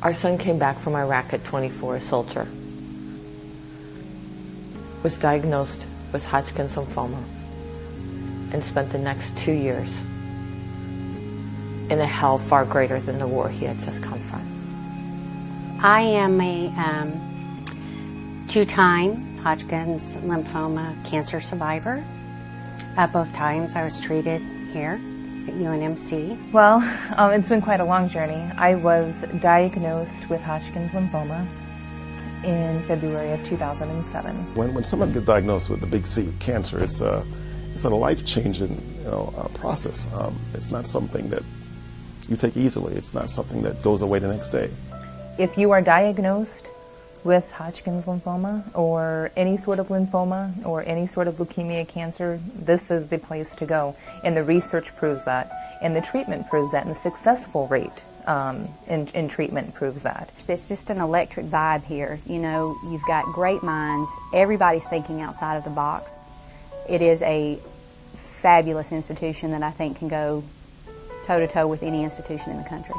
Our son came back from Iraq at 24, a soldier. Was diagnosed with Hodgkin's lymphoma and spent the next 2 years in a hell far greater than the war he had just come from. I am a two-time Hodgkin's lymphoma cancer survivor. Both times I was treated here at UNMC. Well, it's been quite a long journey. I was diagnosed with Hodgkin's lymphoma in February of 2007. When someone gets diagnosed with the big C, cancer, it's a life-changing process. It's not something that you take easily. It's not something that goes away the next day. If you are diagnosed with Hodgkin's lymphoma or any sort of lymphoma or any sort of leukemia cancer, this is the place to go. And the research proves that, and the treatment proves that, and the successful rate in treatment proves that. It's just an electric vibe here. You know, you've got great minds. Everybody's thinking outside of the box. It is a fabulous institution that I think can go toe-to-toe with any institution in the country.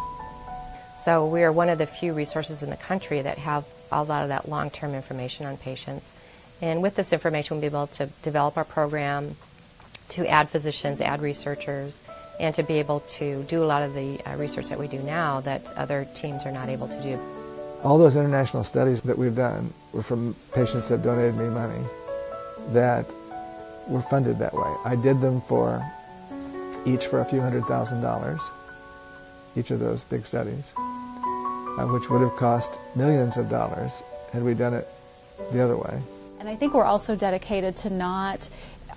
So we are one of the few resources in the country that have a lot of that long-term information on patients. And with this information, we'll be able to develop our program, to add physicians, add researchers, and to be able to do a lot of the research that we do now that other teams are not able to do. All those international studies that we've done were from patients that donated me money that were funded that way. I did them each for a few $100,000, each of those big studies, which would have cost millions of dollars had we done it the other way. And I think we're also dedicated to not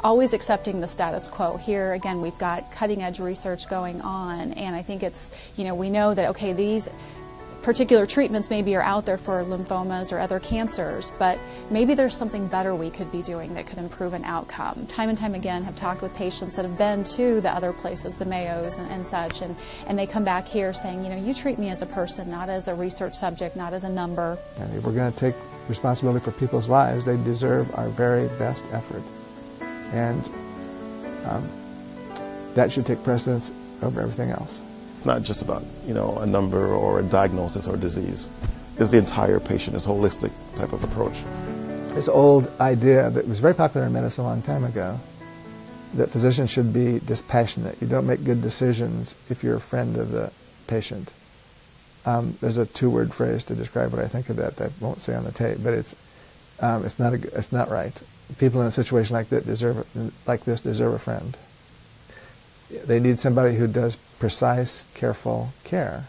always accepting the status quo. Here, again, we've got cutting-edge research going on, and I think it's, you know, we know that, okay, these particular treatments maybe are out there for lymphomas or other cancers, but maybe there's something better we could be doing that could improve an outcome. Time and time again have talked with patients that have been to the other places, the Mayos and such, and they come back here saying, you know, you treat me as a person, not as a research subject, not as a number. And if we're going to take responsibility for people's lives, they deserve our very best effort. And that should take precedence over everything else. It's not just about, you know, a number or a diagnosis or a disease. It's the entire patient, this holistic type of approach. This old idea that was very popular in medicine a long time ago, that physicians should be dispassionate. You don't make good decisions if you're a friend of the patient. There's a two-word phrase to describe what I think of that I won't say on the tape, but it's not right. People in a situation like this deserve a friend. They need somebody who does precise, careful care,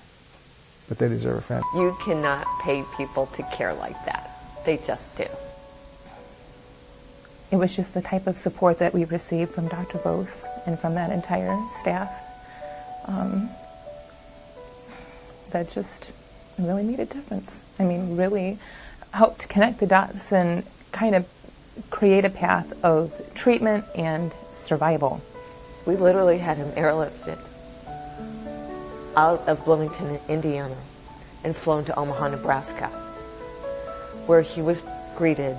but they deserve a friend. You cannot pay people to care like that. They just do. It was just the type of support that we received from Dr. Vos and from that entire staff that just really made a difference. I mean, really helped connect the dots and kind of create a path of treatment and survival. We literally had him airlifted out of Bloomington, Indiana, and flown to Omaha, Nebraska, where he was greeted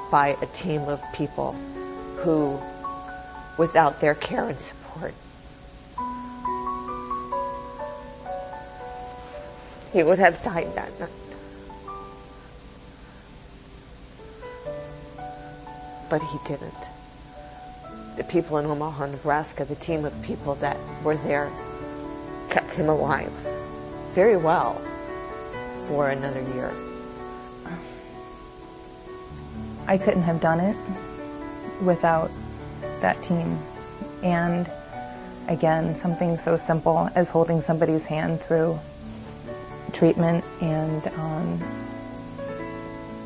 by a team of people who, without their care and support, he would have died that night. But he didn't. The people in Omaha, Nebraska, the team of people that were there, kept him alive very well for another year. I couldn't have done it without that team. And again, something so simple as holding somebody's hand through treatment and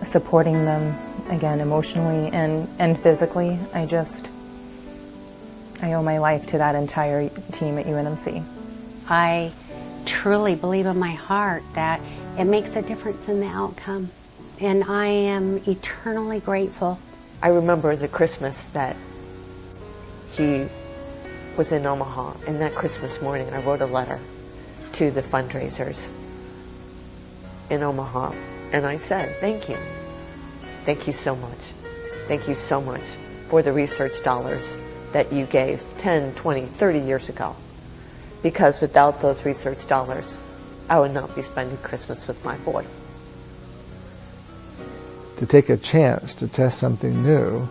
supporting them, again, emotionally and physically. I owe my life to that entire team at UNMC. I truly believe in my heart that it makes a difference in the outcome, and I am eternally grateful. I remember the Christmas that he was in Omaha, and that Christmas morning I wrote a letter to the fundraisers in Omaha, and I said, thank you. Thank you so much. Thank you so much for the research dollars that you gave 10, 20, 30 years ago. Because without those research dollars, I would not be spending Christmas with my boy. To take a chance to test something new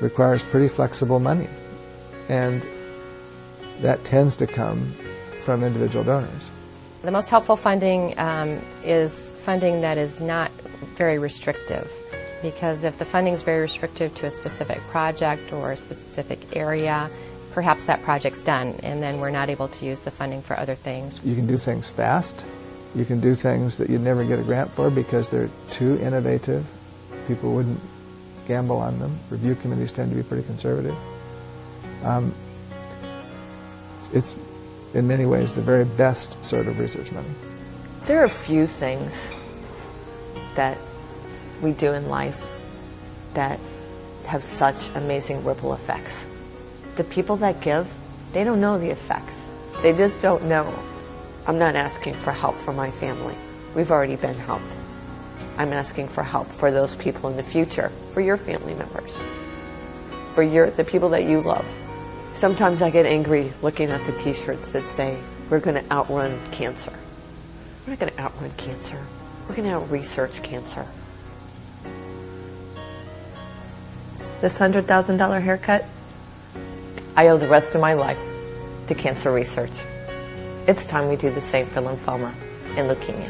requires pretty flexible money. And that tends to come from individual donors. The most helpful funding is funding that is not very restrictive, because if the funding is very restrictive to a specific project or a specific area, perhaps that project's done and then we're not able to use the funding for other things. You can do things fast. You can do things that you'd never get a grant for because they're too innovative. People wouldn't gamble on them. Review committees tend to be pretty conservative. It's, in many ways, the very best sort of research money. There are a few things that we do in life that have such amazing ripple effects. The people that give, they don't know the effects. They just don't know. I'm not asking for help for my family. We've already been helped. I'm asking for help for those people in the future, for your family members, for the people that you love. Sometimes I get angry looking at the t-shirts that say, we're going to outrun cancer. We're not going to outrun cancer. We're going to out-research cancer. This $100,000 haircut, I owe the rest of my life to cancer research. It's time we do the same for lymphoma and leukemia.